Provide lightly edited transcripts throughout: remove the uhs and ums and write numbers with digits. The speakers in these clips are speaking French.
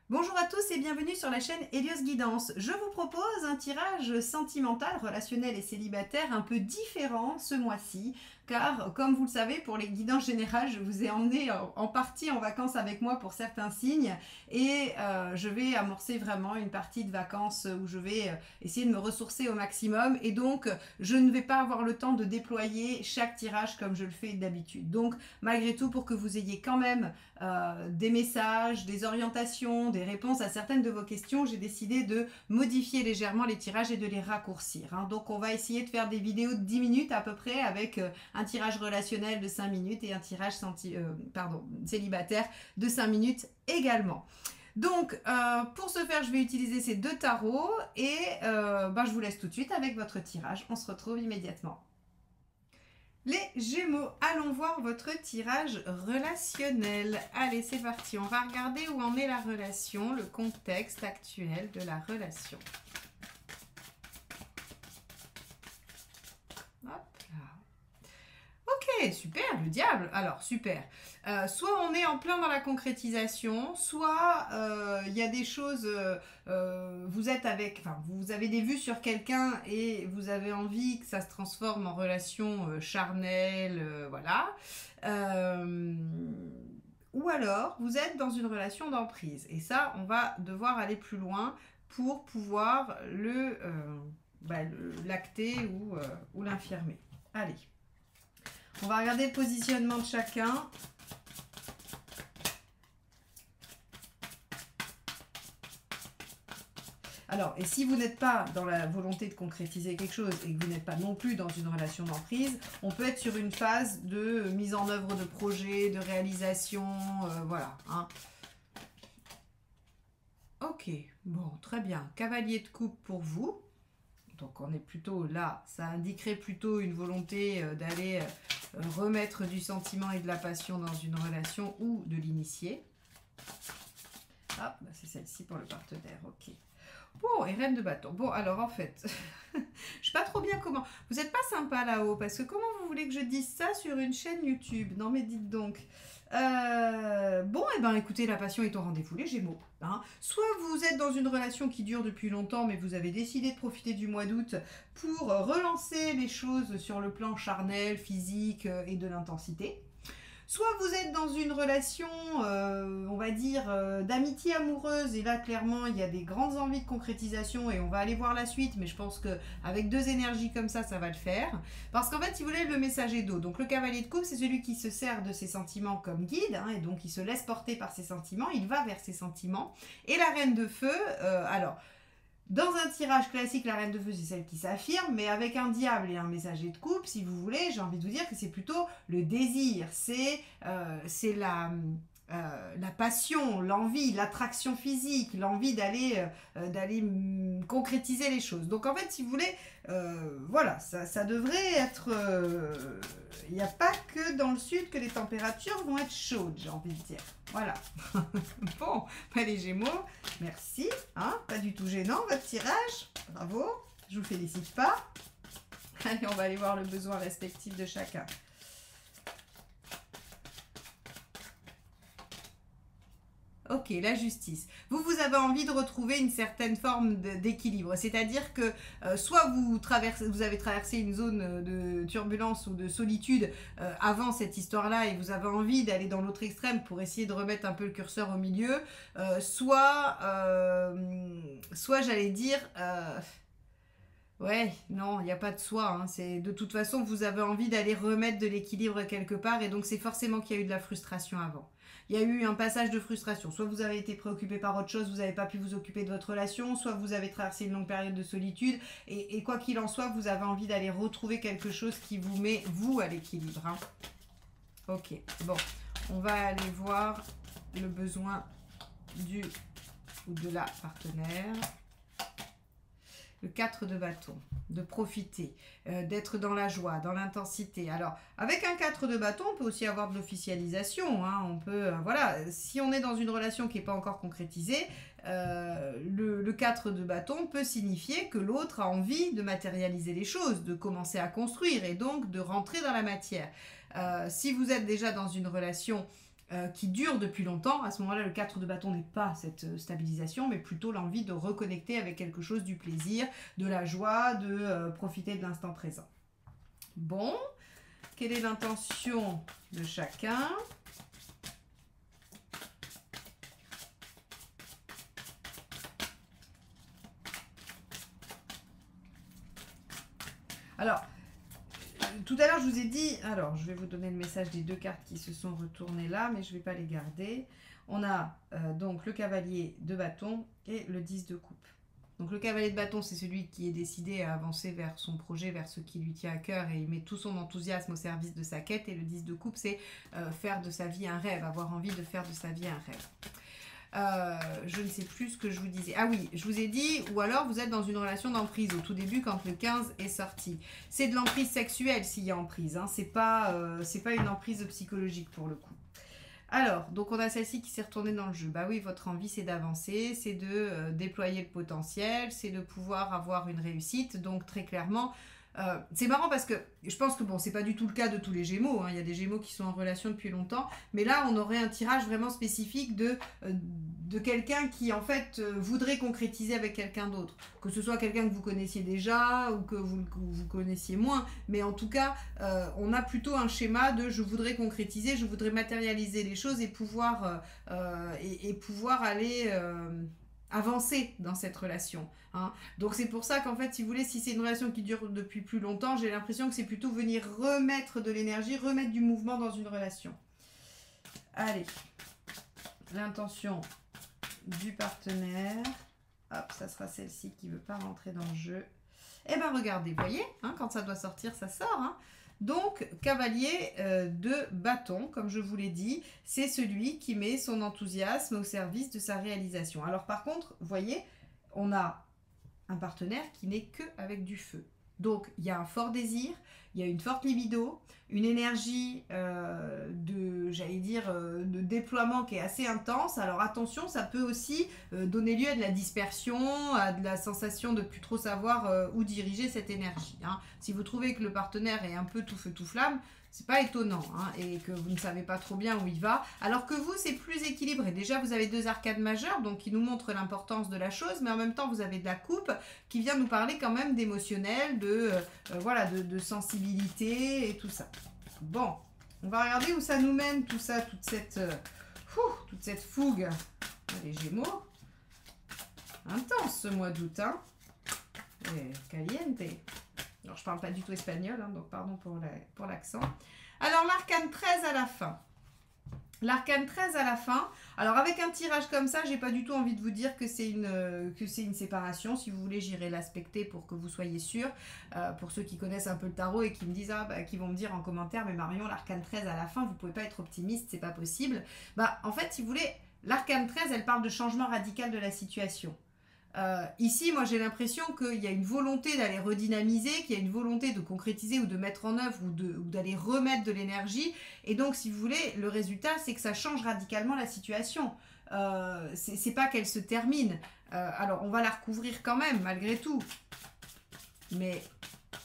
Bonjour à tous et bienvenue sur la chaîne Hélios Guidance. Je vous propose un tirage sentimental, relationnel et célibataire un peu différent ce mois-ci, car comme vous le savez, pour les guidances générales, je vous ai emmené en partie en vacances avec moi pour certains signes et je vais amorcer vraiment une partie de vacances où je vais essayer de me ressourcer au maximum et donc je ne vais pas avoir le temps de déployer chaque tirage comme je le fais d'habitude. Donc malgré tout, pour que vous ayez quand même des messages, des orientations, des réponses à certaines de vos questions, j'ai décidé de modifier légèrement les tirages et de les raccourcir. Donc on va essayer de faire des vidéos de 10 minutes à peu près avec un tirage relationnel de 5 minutes et un tirage célibataire de 5 minutes également. Donc, pour ce faire, je vais utiliser ces deux tarots et je vous laisse tout de suite avec votre tirage. On se retrouve immédiatement. Les Gémeaux, allons voir votre tirage relationnel. Allez, c'est parti. On va regarder où en est la relation, le contexte actuel de la relation. Hop là. Ok, super, le diable. Alors, super. Soit on est en plein dans la concrétisation, soit il y a des choses, vous avez des vues sur quelqu'un et vous avez envie que ça se transforme en relation charnelle, voilà. Ou alors vous êtes dans une relation d'emprise et ça, on va devoir aller plus loin pour pouvoir l'acter ou l'infirmer. Allez. On va regarder le positionnement de chacun. Alors, et si vous n'êtes pas dans la volonté de concrétiser quelque chose et que vous n'êtes pas non plus dans une relation d'emprise, on peut être sur une phase de mise en œuvre de projet, de réalisation, voilà. Ok, bon, très bien. Cavalier de coupe pour vous. Donc on est plutôt là, ça indiquerait plutôt une volonté d'aller remettre du sentiment et de la passion dans une relation ou de l'initier. Ah, c'est celle-ci pour le partenaire, ok. Bon, et reine de bâton. Bon, alors en fait, je sais pas trop bien comment. Vous n'êtes pas sympa là-haut, parce que comment vous voulez que je dise ça sur une chaîne YouTube? Non mais dites donc. Bon, et ben écoutez, la passion est au rendez-vous, les Gémeaux. Soit vous êtes dans une relation qui dure depuis longtemps, mais vous avez décidé de profiter du mois d'août pour relancer les choses sur le plan charnel, physique et de l'intensité. Soit vous êtes dans une relation, on va dire, d'amitié amoureuse, et là, clairement, il y a des grandes envies de concrétisation, et on va aller voir la suite, mais je pense qu'avec deux énergies comme ça va le faire. Parce qu'en fait, si vous voulez, le messager d'eau, donc le cavalier de coupe, c'est celui qui se sert de ses sentiments comme guide, et donc il se laisse porter par ses sentiments, il va vers ses sentiments. Et la reine de feu, dans un tirage classique, la reine de feu, c'est celle qui s'affirme, mais avec un diable et un messager de coupe, si vous voulez, j'ai envie de vous dire que c'est plutôt le désir, c'est la passion, l'envie, l'attraction physique, l'envie d'aller concrétiser les choses. Donc en fait, si vous voulez, voilà, ça devrait être... Il n'y a pas que dans le sud que les températures vont être chaudes, j'ai envie de dire. Voilà. Bon, les Gémeaux, merci. Pas du tout gênant votre tirage. Bravo. Je vous félicite pas. Allez, on va aller voir le besoin respectif de chacun. Ok, la justice. Vous avez envie de retrouver une certaine forme d'équilibre. C'est-à-dire que soit vous avez traversé une zone de turbulence ou de solitude avant cette histoire-là et vous avez envie d'aller dans l'autre extrême pour essayer de remettre un peu le curseur au milieu. Soit j'allais dire... Ouais, non, il n'y a pas de soi. C'est de toute façon, vous avez envie d'aller remettre de l'équilibre quelque part et donc c'est forcément qu'il y a eu de la frustration avant. Il y a eu un passage de frustration. Soit vous avez été préoccupé par autre chose, vous n'avez pas pu vous occuper de votre relation, soit vous avez traversé une longue période de solitude et quoi qu'il en soit, vous avez envie d'aller retrouver quelque chose qui vous met, vous, à l'équilibre. Ok, bon, on va aller voir le besoin du ou de la partenaire. Le 4 de bâton, de profiter, d'être dans la joie, dans l'intensité. Alors, avec un 4 de bâton, on peut aussi avoir de l'officialisation. On peut, voilà, si on est dans une relation qui n'est pas encore concrétisée, le 4 de bâton peut signifier que l'autre a envie de matérialiser les choses, de commencer à construire et donc de rentrer dans la matière. Si vous êtes déjà dans une relation qui dure depuis longtemps. À ce moment-là, le 4 de bâton n'est pas cette stabilisation, mais plutôt l'envie de reconnecter avec quelque chose, du plaisir, de la joie, de profiter de l'instant présent. Bon, quelle est l'intention de chacun ? Alors, tout à l'heure, je vous ai dit, alors je vais vous donner le message des 2 cartes qui se sont retournées là, mais je ne vais pas les garder. On a donc le cavalier de bâton et le 10 de coupe. Donc le cavalier de bâton, c'est celui qui est décidé à avancer vers son projet, vers ce qui lui tient à cœur, et il met tout son enthousiasme au service de sa quête. Et le 10 de coupe, c'est faire de sa vie un rêve, avoir envie de faire de sa vie un rêve. Je ne sais plus ce que je vous disais. Ah oui, je vous ai dit, ou alors vous êtes dans une relation d'emprise au tout début quand le 15 est sorti. C'est de l'emprise sexuelle s'il y a emprise, hein. C'est pas une emprise psychologique pour le coup. Alors, donc on a celle-ci qui s'est retournée dans le jeu. Bah oui, votre envie c'est d'avancer, c'est de déployer le potentiel, c'est de pouvoir avoir une réussite. Donc très clairement, c'est marrant parce que je pense que bon, c'est pas du tout le cas de tous les Gémeaux, hein. Il y a des Gémeaux qui sont en relation depuis longtemps, mais là on aurait un tirage vraiment spécifique de quelqu'un qui en fait voudrait concrétiser avec quelqu'un d'autre, que ce soit quelqu'un que vous connaissiez déjà ou que vous connaissiez moins, mais en tout cas on a plutôt un schéma de je voudrais concrétiser, je voudrais matérialiser les choses et pouvoir aller avancer dans cette relation, hein. Donc c'est pour ça qu'en fait, si vous voulez, si c'est une relation qui dure depuis plus longtemps, j'ai l'impression que c'est plutôt venir remettre de l'énergie, remettre du mouvement dans une relation. Allez, l'intention du partenaire, hop, ça sera celle-ci qui ne veut pas rentrer dans le jeu. Eh bien regardez, vous voyez, hein, quand ça doit sortir, ça sort, hein. Donc, cavalier de bâton, comme je vous l'ai dit, c'est celui qui met son enthousiasme au service de sa réalisation. Alors par contre, vous voyez, on a un partenaire qui n'est que avec du feu. Donc, il y a un fort désir, il y a une forte libido, une énergie de déploiement qui est assez intense. Alors attention, ça peut aussi donner lieu à de la dispersion, à de la sensation de ne plus trop savoir où diriger cette énergie, hein. Si vous trouvez que le partenaire est un peu tout feu tout flamme, c'est pas étonnant, hein, et que vous ne savez pas trop bien où il va, alors que vous, c'est plus équilibré. Déjà, vous avez 2 arcades majeures, donc qui nous montrent l'importance de la chose, mais en même temps, vous avez de la coupe qui vient nous parler quand même d'émotionnel, de sensibilité et tout ça. Bon, on va regarder où ça nous mène, tout ça, toute cette fougue. Les Gémeaux, intense ce mois d'août, hein. Caliente. Alors, je parle pas du tout espagnol, hein, donc pardon pour l'accent. Alors, l'arcane 13 à la fin. L'arcane 13 à la fin. Alors, avec un tirage comme ça, j'ai pas du tout envie de vous dire que c'est une séparation. Si vous voulez, j'irai l'aspecter pour que vous soyez sûrs. Pour ceux qui connaissent un peu le tarot et qui me disent, qui vont me dire en commentaire, mais Marion, l'arcane 13 à la fin, vous pouvez pas être optimiste, c'est pas possible. En fait, si vous voulez, l'arcane 13, elle parle de changement radical de la situation. Ici, moi j'ai l'impression qu'il y a une volonté d'aller redynamiser, qu'il y a une volonté de concrétiser ou de mettre en œuvre ou d'aller remettre de l'énergie. Et donc, si vous voulez, le résultat, c'est que ça change radicalement la situation. C'est pas qu'elle se termine. Alors, on va la recouvrir quand même, malgré tout. Mais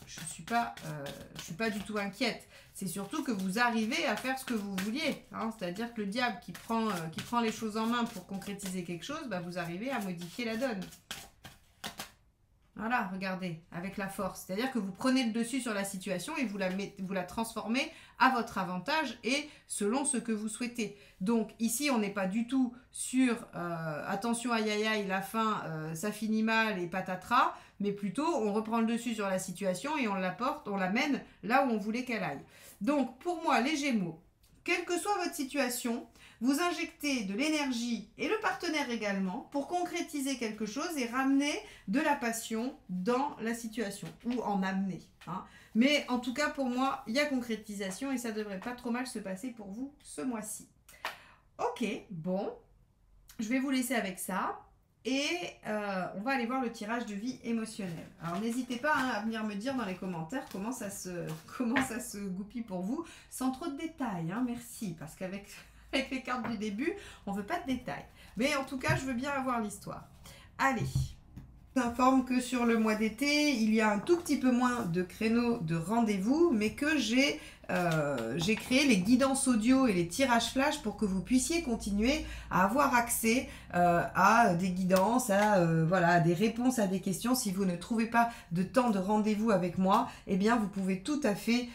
je suis pas du tout inquiète. C'est surtout que vous arrivez à faire ce que vous vouliez, hein. C'est-à-dire que le diable qui prend les choses en main pour concrétiser quelque chose, vous arrivez à modifier la donne. Voilà, regardez, avec la force. C'est-à-dire que vous prenez le dessus sur la situation et vous la transformez à votre avantage et selon ce que vous souhaitez. Donc ici, on n'est pas du tout sur attention, aïe aïe aïe, la fin, ça finit mal et patatras, mais plutôt on reprend le dessus sur la situation et on l'amène là où on voulait qu'elle aille. Donc pour moi, les Gémeaux, quelle que soit votre situation, vous injectez de l'énergie et le partenaire également pour concrétiser quelque chose et ramener de la passion dans la situation ou en amener, hein. Mais en tout cas, pour moi, il y a concrétisation et ça devrait pas trop mal se passer pour vous ce mois-ci. Ok, bon, je vais vous laisser avec ça et on va aller voir le tirage de vie émotionnelle. Alors n'hésitez pas, hein, à venir me dire dans les commentaires comment ça se goupille pour vous, sans trop de détails, hein, merci, parce qu'avec les cartes du début, on veut pas de détails. Mais en tout cas, je veux bien avoir l'histoire. Allez, je vous informe que sur le mois d'été, il y a un tout petit peu moins de créneaux de rendez-vous, mais que j'ai j'ai créé les guidances audio et les tirages flash pour que vous puissiez continuer à avoir accès à des guidances, à des réponses à des questions. Si vous ne trouvez pas de temps de rendez-vous avec moi, eh bien vous pouvez tout à fait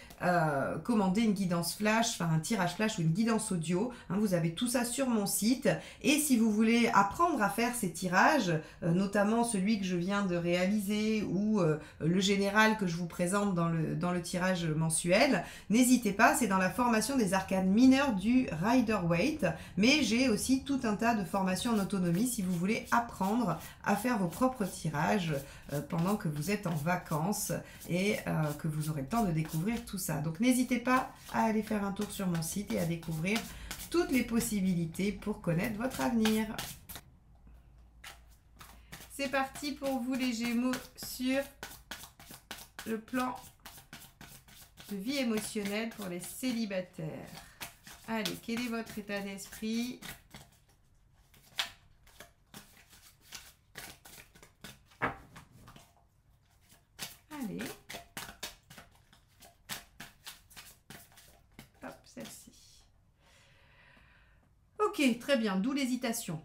commander une guidance flash, enfin un tirage flash ou une guidance audio. Vous avez tout ça sur mon site. Et si vous voulez apprendre à faire ces tirages, notamment celui que je viens de réaliser ou le général que je vous présente dans le tirage mensuel, n'hésitez pas, c'est dans la formation des arcanes mineures du Rider-Waite, mais j'ai aussi tout un tas de formations en autonomie si vous voulez apprendre à faire vos propres tirages pendant que vous êtes en vacances et que vous aurez le temps de découvrir tout ça. Donc n'hésitez pas à aller faire un tour sur mon site et à découvrir toutes les possibilités pour connaître votre avenir. C'est parti pour vous les Gémeaux sur le plan de vie émotionnelle pour les célibataires. Allez, quel est votre état d'esprit ? Allez. Hop, celle-ci. Ok, très bien, d'où l'hésitation.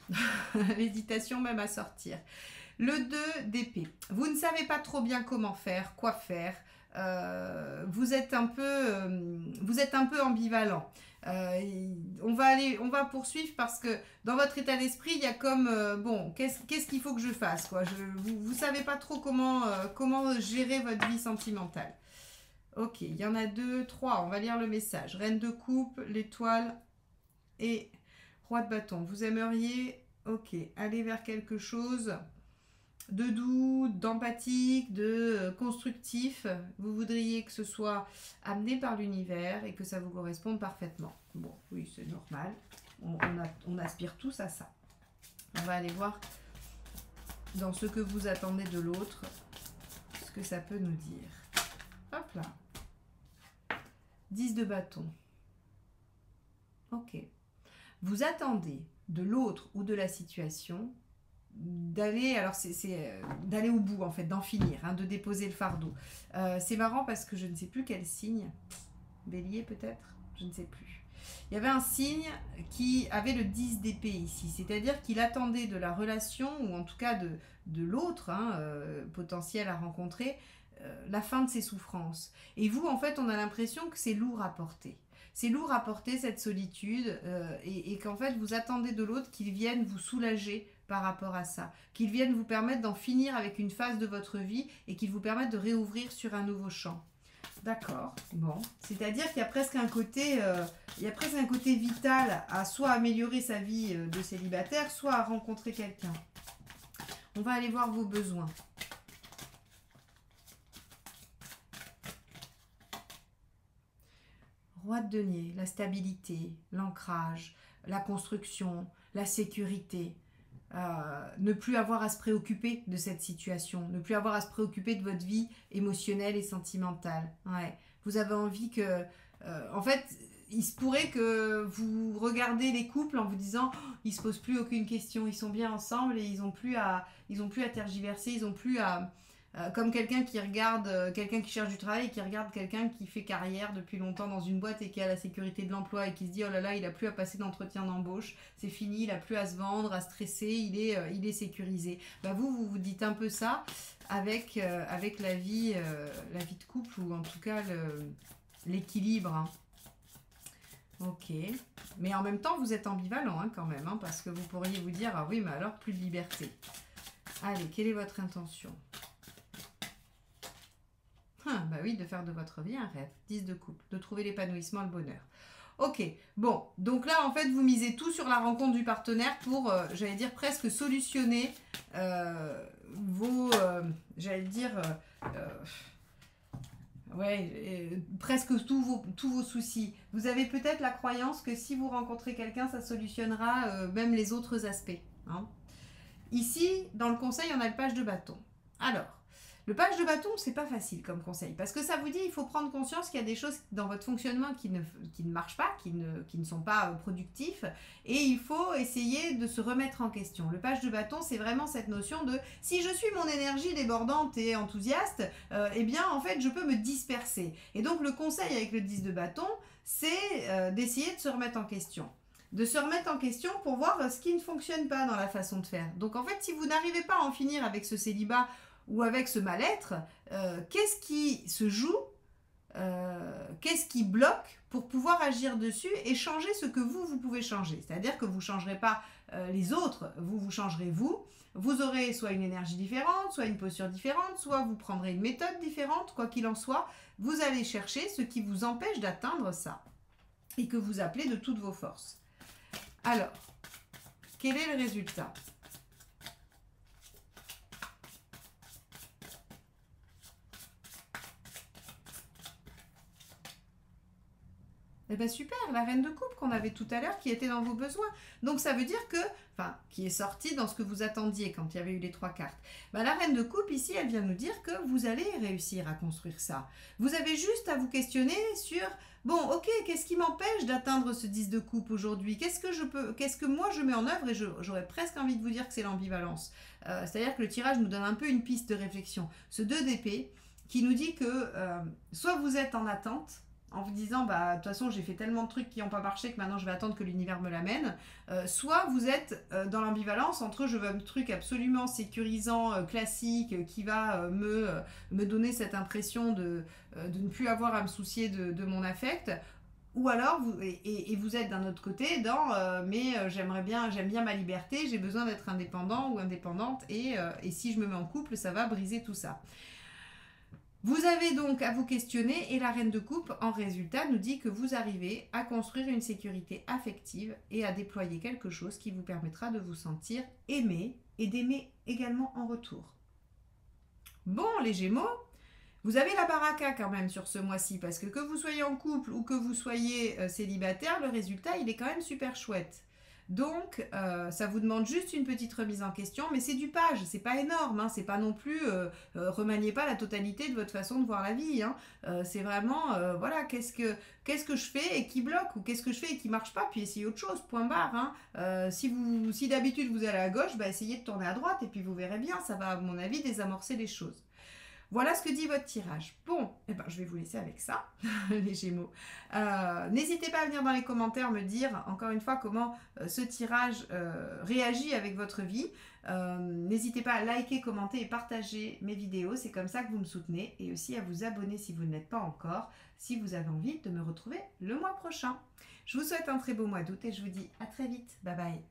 L'hésitation même à sortir. Le 2 d'épée. Vous ne savez pas trop bien comment faire, quoi faire. Vous êtes un peu ambivalent. On va poursuivre parce que dans votre état d'esprit, il y a comme bon, qu'est-ce qu'il faut que je fasse quoi. Vous savez pas trop comment gérer votre vie sentimentale. Ok, il y en a 2, 3. On va lire le message. Reine de coupe, l'étoile et roi de bâton. Vous aimeriez, ok, aller vers quelque chose de doux, d'empathique, de constructif. Vous voudriez que ce soit amené par l'univers et que ça vous corresponde parfaitement. Bon, oui, c'est normal. On aspire tous à ça. On va aller voir dans ce que vous attendez de l'autre, ce que ça peut nous dire. Hop là. 10 de bâton. Ok. Vous attendez de l'autre ou de la situation d'aller, alors d'aller au bout en fait, d'en finir, de déposer le fardeau. C'est marrant parce que je ne sais plus quel signe, bélier peut-être, je ne sais plus. Il y avait un signe qui avait le 10 d'épée ici, c'est-à-dire qu'il attendait de la relation, ou en tout cas de l'autre potentiel à rencontrer, la fin de ses souffrances. Et vous, en fait, on a l'impression que c'est lourd à porter. C'est lourd à porter cette solitude et qu'en fait, vous attendez de l'autre qu'il vienne vous soulager par rapport à ça, qu'il vienne vous permettre d'en finir avec une phase de votre vie et qu'il vous permette de réouvrir sur un nouveau champ. D'accord, bon. C'est-à-dire qu'il y a presque un côté, vital à soit améliorer sa vie de célibataire, soit à rencontrer quelqu'un. On va aller voir vos besoins. Roi de denier, la stabilité, l'ancrage, la construction, la sécurité. Ne plus avoir à se préoccuper de cette situation, ne plus avoir à se préoccuper de votre vie émotionnelle et sentimentale. Ouais. Vous avez envie que... en fait, il se pourrait que vous regardez les couples en vous disant ils ne se posent plus aucune question, ils sont bien ensemble et ils n'ont plus à tergiverser, ils n'ont plus à... comme quelqu'un qui regarde, quelqu'un qui cherche du travail et qui regarde quelqu'un qui fait carrière depuis longtemps dans une boîte et qui a la sécurité de l'emploi et qui se dit oh là là, il n'a plus à passer d'entretien d'embauche, c'est fini, il n'a plus à se vendre, à stresser, il est sécurisé. Bah vous dites un peu ça avec la vie de couple ou en tout cas l'équilibre. Ok, mais en même temps vous êtes ambivalent quand même, parce que vous pourriez vous dire ah oui mais alors plus de liberté. Allez, quelle est votre intention ? Bah oui, de faire de votre vie un rêve. 10 de coupe, de trouver l'épanouissement, le bonheur. Ok, bon, donc là en fait vous misez tout sur la rencontre du partenaire pour, j'allais dire presque solutionner presque tous vos soucis. Vous avez peut-être la croyance que si vous rencontrez quelqu'un, ça solutionnera même les autres aspects. Ici, dans le conseil, on a le page de bâton. Alors, Le page de bâton, c'est pas facile comme conseil, parce que ça vous dit il faut prendre conscience qu'il y a des choses dans votre fonctionnement qui ne marchent pas, qui ne sont pas productifs, et il faut essayer de se remettre en question. Le page de bâton, c'est vraiment cette notion de si je suis mon énergie débordante et enthousiaste, eh bien en fait je peux me disperser. Et donc le conseil avec le 10 de bâton, c'est d'essayer de se remettre en question. De se remettre en question pour voir ce qui ne fonctionne pas dans la façon de faire. Donc en fait, si vous n'arrivez pas à en finir avec ce célibat ou avec ce mal-être, qu'est-ce qui se joue, qu'est-ce qui bloque pour pouvoir agir dessus et changer ce que vous pouvez changer. C'est-à-dire que vous ne changerez pas les autres, vous changerez vous. Vous aurez soit une énergie différente, soit une posture différente, soit vous prendrez une méthode différente, quoi qu'il en soit. Vous allez chercher ce qui vous empêche d'atteindre ça et que vous appelez de toutes vos forces. Alors, quel est le résultat ? Eh bien super, la reine de coupe qu'on avait tout à l'heure qui était dans vos besoins. Donc ça veut dire que, enfin, qui est sortie dans ce que vous attendiez quand il y avait eu les 3 cartes. Ben, la reine de coupe ici, elle vient nous dire que vous allez réussir à construire ça. Vous avez juste à vous questionner sur, bon ok, qu'est-ce qui m'empêche d'atteindre ce 10 de coupe aujourd'hui ? Qu'est-ce que moi je mets en œuvre ? Et j'aurais presque envie de vous dire que c'est l'ambivalence. C'est-à-dire que le tirage nous donne un peu une piste de réflexion. Ce 2 d'épée qui nous dit que soit vous êtes en attente, en vous disant, bah, de toute façon, j'ai fait tellement de trucs qui n'ont pas marché que maintenant je vais attendre que l'univers me l'amène. Soit vous êtes dans l'ambivalence entre je veux un truc absolument sécurisant, classique, qui va me donner cette impression de ne plus avoir à me soucier de mon affect. Ou alors, vous êtes d'un autre côté dans j'aime bien ma liberté, j'ai besoin d'être indépendant ou indépendante, et si je me mets en couple, ça va briser tout ça. Vous avez donc à vous questionner et la reine de coupe, en résultat, nous dit que vous arrivez à construire une sécurité affective et à déployer quelque chose qui vous permettra de vous sentir aimé et d'aimer également en retour. Bon, les Gémeaux, vous avez la baraka quand même sur ce mois-ci, parce que vous soyez en couple ou que vous soyez célibataire, le résultat, il est quand même super chouette. Donc, ça vous demande juste une petite remise en question, mais c'est du page, c'est pas énorme, hein, c'est pas non plus, remaniez pas la totalité de votre façon de voir la vie, hein, c'est vraiment, voilà, qu'est-ce que je fais et qui bloque, ou qu'est-ce que je fais et qui marche pas, puis essayez autre chose, point barre, hein. Si d'habitude vous allez à gauche, bah essayez de tourner à droite, et puis vous verrez bien, ça va à mon avis désamorcer les choses. Voilà ce que dit votre tirage. Bon, eh ben, je vais vous laisser avec ça, les Gémeaux. N'hésitez pas à venir dans les commentaires me dire, encore une fois, comment ce tirage réagit avec votre vie. N'hésitez pas à liker, commenter et partager mes vidéos. C'est comme ça que vous me soutenez. Et aussi à vous abonner si vous ne l'êtes pas encore, si vous avez envie de me retrouver le mois prochain. Je vous souhaite un très beau mois d'août et je vous dis à très vite. Bye bye.